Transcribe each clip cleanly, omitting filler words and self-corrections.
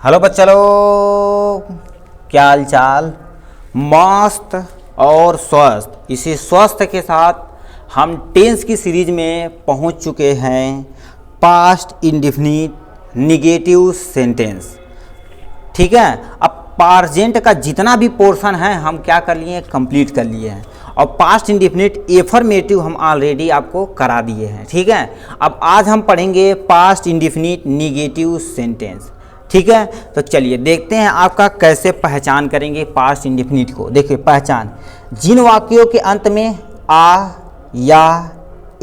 Hello बच्चा लोग, क्या हाल चाल। मस्त और स्वस्थ, इसी स्वस्थ के साथ हम टेंस की सीरीज में पहुंच चुके हैं। पास्ट इंडेफिनिट नेगेटिव सेंटेंस, ठीक है। अब प्रेजेंट का जितना भी पोर्शन है हम क्या कर लिए हैं, कंप्लीट कर लिए हैं। और पास्ट इंडेफिनिट एफर्मेटिव हम ऑलरेडी आपको करा दिए हैं, ठीक है। अब आज हम पढ़ेंगे पास्ट इंडेफिनिट नेगेटिव सेंटेंस, ठीक है। तो चलिए देखते हैं आपका कैसे पहचान करेंगे पास्ट इंडेफिनिट को। देखिए पहचान, जिन वाक्यों के अंत में आ, या,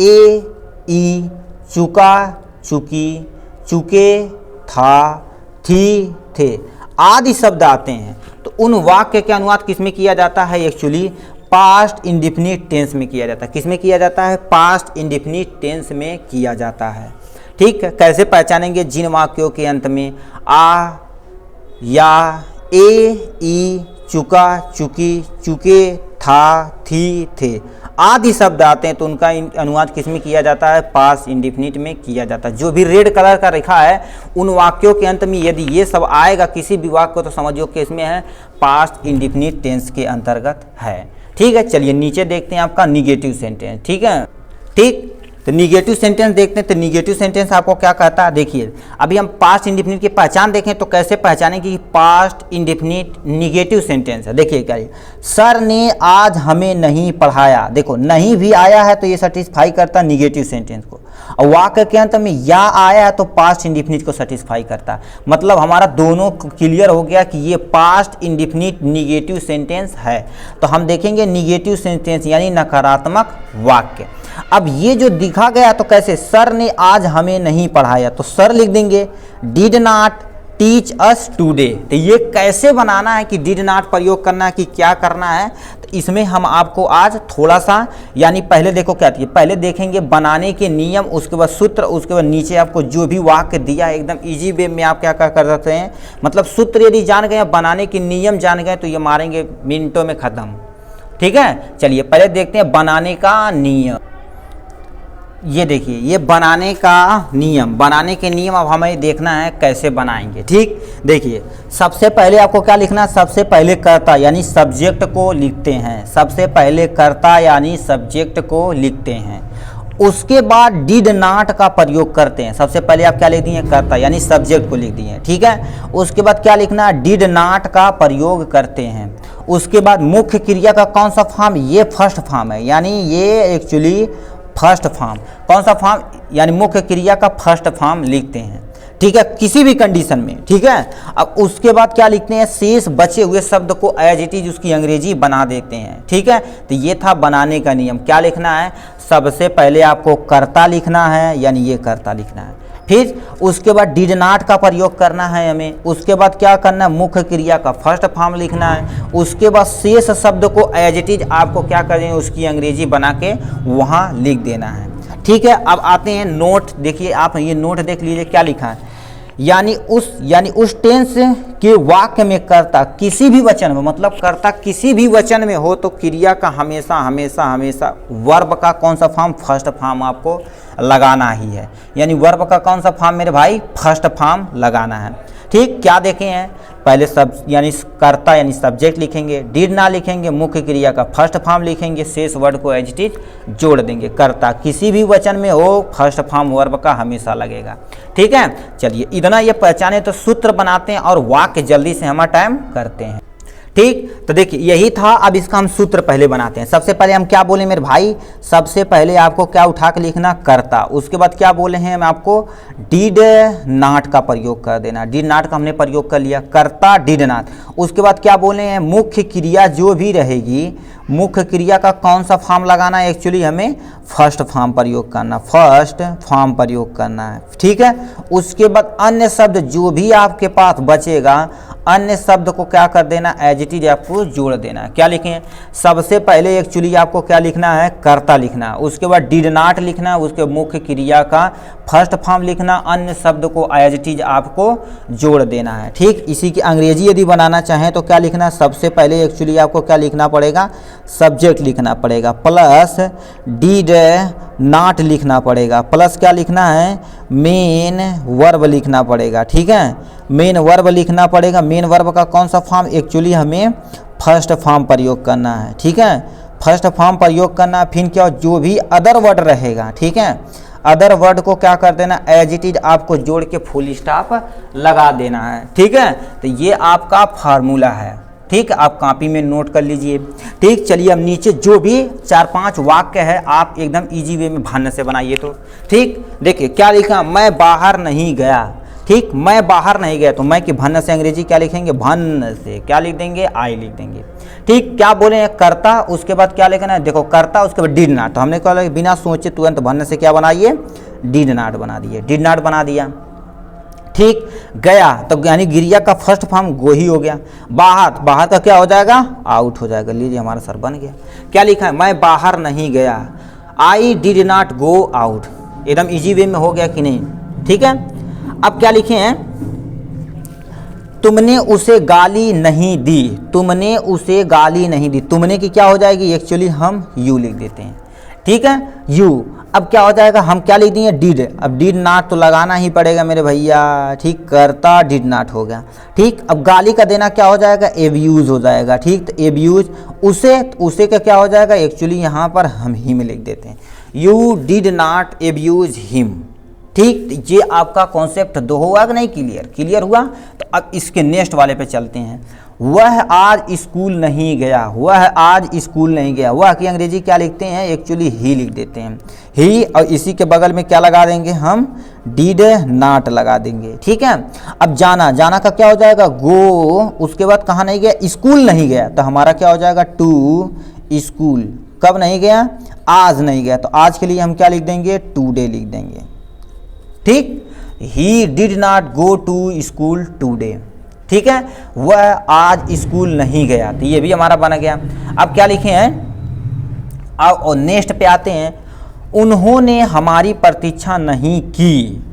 ए, ई, चुका, चुकी, चुके, था, थी, थे आदि शब्द आते हैं तो उन वाक्य के अनुवाद किस में किया जाता है, एक्चुअली पास्ट इंडेफिनिट टेंस में किया जाता है। किस में किया जाता है, पास्ट इंडेफिनिट टेंस में किया जाता है, ठीक है। कैसे पहचानेंगे, जिन वाक्यों के अंत में आ, या, ए, ई, चुका, चुकी, चुके, था, थी, थे आदि शब्द आते हैं तो उनका अनुवाद किस में किया जाता है, पास्ट इंडेफिनिट में किया जाता है। जो भी रेड कलर का रेखा है उन वाक्यों के अंत में यदि ये सब आएगा किसी भी वाक्य को तो समझिए कि इसमें है पास्ट इंडेफिनिट टेंस के अंतर्गत है, ठीक है। चलिए नीचे देखते हैं आपका निगेटिव सेंटेंस, ठीक है। ठीक, तो निगेटिव सेंटेंस देखते हैं। तो निगेटिव सेंटेंस आपको क्या कहता है, देखिए अभी हम पास्ट इंडेफिनिट की पहचान देखें तो कैसे पहचानेंगे कि पास्ट इंडेफिनिट निगेटिव सेंटेंस है। देखिए क्या है, सर ने आज हमें नहीं पढ़ाया। देखो नहीं भी आया है तो ये सेटिस्फाई करता है निगेटिव सेंटेंस को, और वाक्य के अंत में या आया है तो पास्ट इंडेफिनिट को सेटिस्फाई करता है। मतलब हमारा दोनों क्लियर हो गया कि ये पास्ट इंडेफिनिट निगेटिव सेंटेंस है। तो हम देखेंगे निगेटिव सेंटेंस यानी नकारात्मक वाक्य। अब ये जो दिखा गया तो कैसे, सर ने आज हमें नहीं पढ़ाया तो सर लिख देंगे did not teach us today. तो ये कैसे बनाना है कि डिड नॉट प्रयोग करना है कि क्या करना है, तो इसमें हम आपको आज थोड़ा सा यानी पहले देखो क्या है, पहले देखेंगे बनाने के नियम, उसके बाद सूत्र, उसके बाद नीचे आपको जो भी वाक्य दिया है एकदम इजी वे में आप क्या कर सकते हैं। मतलब सूत्र यदि जान गए, बनाने के नियम जान गए तो ये मारेंगे मिनटों में ख़त्म, ठीक है। चलिए पहले देखते हैं बनाने का नियम। ये देखिए ये बनाने का नियम, बनाने के नियम अब हमें देखना है कैसे बनाएंगे, ठीक। देखिए सबसे पहले आपको क्या लिखना है, सबसे पहले कर्ता यानी सब्जेक्ट को लिखते हैं। सबसे पहले कर्ता यानी सब्जेक्ट को लिखते हैं, उसके बाद डिड नॉट का प्रयोग करते हैं। सबसे पहले आप क्या लिख दिए, कर्ता यानी सब्जेक्ट को लिख दिए, ठीक है। उसके बाद क्या लिखना है, डिड नॉट का प्रयोग करते हैं। उसके बाद मुख्य क्रिया का कौन सा फॉर्म, ये फर्स्ट फॉर्म है, यानी ये एक्चुअली फर्स्ट फॉर्म। कौन सा फॉर्म, यानी मुख्य क्रिया का फर्स्ट फॉर्म लिखते हैं, ठीक है, किसी भी कंडीशन में, ठीक है। अब उसके बाद क्या लिखते हैं, शेष बचे हुए शब्द को एज इट इज उसकी अंग्रेजी बना देते हैं, ठीक है। तो ये था बनाने का नियम। क्या लिखना है, सबसे पहले आपको कर्ता लिखना है, यानी ये कर्ता लिखना है। फिर उसके बाद डिड नॉट का प्रयोग करना है हमें। उसके बाद क्या करना है, मुख्य क्रिया का फर्स्ट फॉर्म लिखना है। उसके बाद शेष शब्द को एज इट इज आपको क्या करेंगे, उसकी अंग्रेजी बना के वहाँ लिख देना है, ठीक है। अब आते हैं नोट। देखिए आप ये नोट देख लीजिए क्या लिखा है, यानी उस टेंस के वाक्य में कर्ता किसी भी वचन में, मतलब कर्ता किसी भी वचन में हो तो क्रिया का हमेशा हमेशा हमेशा वर्ब का कौन सा फॉर्म, फर्स्ट फॉर्म आपको लगाना ही है। यानी वर्ब का कौन सा फॉर्म मेरे भाई, फर्स्ट फॉर्म लगाना है, ठीक। क्या देखे हैं, पहले सब यानी कर्ता यानी सब्जेक्ट लिखेंगे, डिड ना लिखेंगे, मुख्य क्रिया का फर्स्ट फॉर्म लिखेंगे, शेष वर्ड को एज इट इज जोड़ देंगे। कर्ता किसी भी वचन में हो फर्स्ट फॉर्म वर्ब का हमेशा लगेगा, ठीक है। चलिए इतना ये पहचाने तो सूत्र बनाते हैं और वाक्य जल्दी से हमारा टाइम करते हैं, ठीक। तो देखिए यही था, अब इसका हम सूत्र पहले बनाते हैं। सबसे पहले हम क्या बोले मेरे भाई, सबसे पहले आपको क्या उठा के लिखना, कर्ता। उसके बाद क्या बोले हैं हम आपको, डिड नॉट का प्रयोग कर देना। डिड नॉट का हमने प्रयोग कर लिया, कर्ता डिड नॉट। उसके बाद क्या बोले हैं, मुख्य क्रिया जो भी रहेगी, मुख्य क्रिया का कौन सा फॉर्म लगाना है, एक्चुअली हमें फर्स्ट फॉर्म प्रयोग करना, फर्स्ट फॉर्म प्रयोग करना है, ठीक है। उसके बाद अन्य शब्द जो भी आपके पास बचेगा, अन्य शब्द को क्या कर देना, एज इट इज आपको जोड़ देना है। क्या लिखें, सबसे पहले एक्चुअली आपको क्या लिखना है, कर्ता लिखना है। उसके बाद डिड नॉट लिखना है, उसके मुख्य क्रिया का फर्स्ट फॉर्म लिखना, अन्य शब्द को एज इट इज आपको जोड़ देना है, ठीक। इसी की अंग्रेजी यदि बनाना चाहें तो क्या लिखना है, सबसे पहले एक्चुअली आपको क्या लिखना पड़ेगा, सब्जेक्ट लिखना पड़ेगा, प्लस डिड नॉट लिखना पड़ेगा, प्लस क्या लिखना है, मेन वर्ब लिखना पड़ेगा, ठीक है। मेन वर्ब लिखना पड़ेगा। मेन वर्ब का कौन सा फॉर्म, एक्चुअली हमें फर्स्ट फॉर्म प्रयोग करना है, ठीक है, फर्स्ट फॉर्म प्रयोग करना। फिर क्या, जो भी अदर वर्ड रहेगा, ठीक है, अदर वर्ड को क्या कर देना, एज इट इज आपको जोड़ के फुल स्टॉप लगा देना है, ठीक है। तो ये आपका फार्मूला है, ठीक, आप कॉपी में नोट कर लीजिए, ठीक। चलिए अब नीचे जो भी 4-5 वाक्य है आप एकदम इजी वे में भान्य से बनाइए तो, ठीक। देखिए क्या लिखा, मैं बाहर नहीं गया, ठीक, मैं बाहर नहीं गया, तो मैं की भान्य से अंग्रेजी क्या लिखेंगे, भान्य से क्या लिख देंगे, आई लिख देंगे, ठीक। क्या बोले हैं, करता, उसके बाद क्या लिखना है, देखो करता, उसके बाद डिड नॉट, तो हमने कहा बिना सोचे तुरंत भान्य से क्या बनाइए, डिड नॉट बना दिए, डिड नॉट बना दिया, ठीक। गया तो यानी गिरिया का फर्स्ट फॉर्म गो ही हो गया। बाहर, बाहर का क्या हो जाएगा, आउट हो जाएगा। लीजिए हमारा सर बन गया। क्या लिखा है, मैं बाहर नहीं गया, I did not go out, एकदम इजी वे में हो गया कि नहीं, ठीक है। अब क्या लिखे हैं, तुमने उसे गाली नहीं दी, तुमने उसे गाली नहीं दी, तुमने की क्या हो जाएगी, एक्चुअली हम यू लिख देते हैं, ठीक है, यू। अब क्या हो जाएगा, हम क्या लिख दिए, डिड, अब डिड नॉट तो लगाना ही पड़ेगा मेरे भैया, ठीक, करता डिड नॉट हो गया, ठीक। अब गाली का देना क्या हो जाएगा, एब्यूज हो जाएगा, ठीक, तो एब्यूज, उसे, तो उसे का क्या हो जाएगा, एक्चुअली यहाँ पर हम हिम लिख देते हैं, you did not abuse him, ठीक। ये आपका कॉन्सेप्ट दो हुआ कि नहीं, क्लियर हुआ। तो अब इसके नेक्स्ट वाले पे चलते हैं। वह आज स्कूल नहीं गया, वह आज स्कूल नहीं गया, वह की अंग्रेजी क्या लिखते हैं, एक्चुअली ही लिख देते हैं, ही, और इसी के बगल में क्या लगा देंगे हम, डिड नॉट लगा देंगे, ठीक है। अब जाना, जाना का क्या हो जाएगा, गो, उसके बाद कहाँ नहीं गया, स्कूल नहीं गया, तो हमारा क्या हो जाएगा, टू स्कूल। कब नहीं गया, आज नहीं गया, तो आज के लिए हम क्या लिख देंगे, टूडे लिख देंगे, ठीक। He did not go to school today, ठीक है, वह आज स्कूल नहीं गया, तो ये भी हमारा बन गया। अब क्या लिखे हैं, अब और नेक्स्ट पे आते हैं, उन्होंने हमारी प्रतीक्षा नहीं की,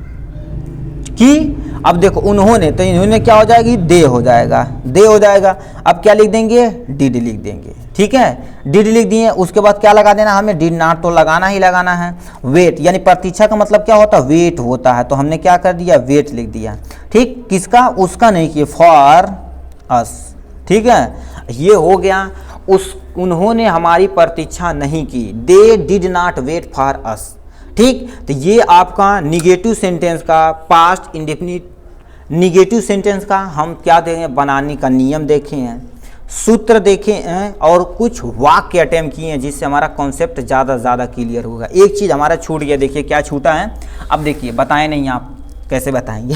अब देखो उन्होंने, तो इन्होंने क्या हो जाएगी, दे हो जाएगा, दे हो जाएगा। अब क्या लिख देंगे, डिड लिख देंगे, ठीक है, डिड लिख दिए। उसके बाद क्या लगा देना हमें, डिड नॉट तो लगाना ही लगाना है। वेट, यानी प्रतीक्षा का मतलब क्या होता है, वेट होता है, तो हमने क्या कर दिया, वेट लिख दिया, ठीक। किसका, उसका नहीं किए, फॉर अस, ठीक है, ये हो गया। उन्होंने हमारी प्रतीक्षा नहीं की, they did not wait for us, ठीक। तो ये आपका निगेटिव सेंटेंस का, पास्ट इंडेफिनिट निगेटिव सेंटेंस का हम क्या देंगे, बनाने का नियम देखे हैं, सूत्र देखे हैं, और कुछ वाक्य अटेम्प्ट किए हैं, जिससे हमारा कॉन्सेप्ट ज़्यादा क्लियर होगा। एक चीज़ हमारा छूट गया, देखिए क्या छूटा है, अब देखिए बताएं नहीं, आप कैसे बताएंगे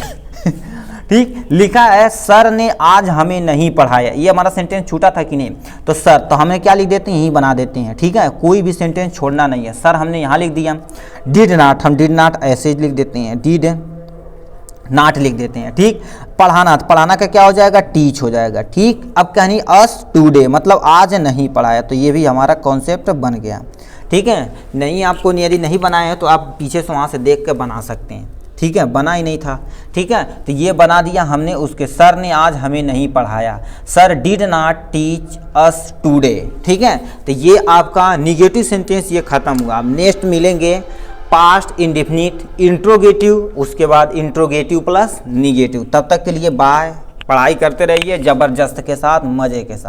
ठीक, लिखा है सर ने आज हमें नहीं पढ़ाया, ये हमारा सेंटेंस छूटा था कि नहीं, तो सर, तो हमें क्या लिख देते हैं, यही बना देते हैं, ठीक है, कोई भी सेंटेंस छोड़ना नहीं है। सर हमने यहाँ लिख दिया, डिड नॉट, हम डिड नॉट ऐसे लिख देते हैं, डिड नॉट लिख देते हैं, ठीक। पढ़ाना, तो पढ़ाना का क्या हो जाएगा, टीच हो जाएगा, ठीक। अब कहनी अस टूडे, मतलब आज नहीं पढ़ाया, तो ये भी हमारा कॉन्सेप्ट बन गया, ठीक है। नहीं, आपको यदि नहीं बनाया है तो आप पीछे से वहाँ से देख कर बना सकते हैं, ठीक है, बना ही नहीं था, ठीक है, तो ये बना दिया हमने उसके, सर ने आज हमें नहीं पढ़ाया, sir did not teach us today, ठीक है। तो ये आपका निगेटिव सेंटेंस ये खत्म हुआ। अब नेक्स्ट मिलेंगे पास्ट इंडेफिनिट, इंट्रोगेटिव, उसके बाद इंट्रोगेटिव प्लस निगेटिव। तब तक के लिए बाय, पढ़ाई करते रहिए ज़बरदस्त के साथ, मज़े के साथ।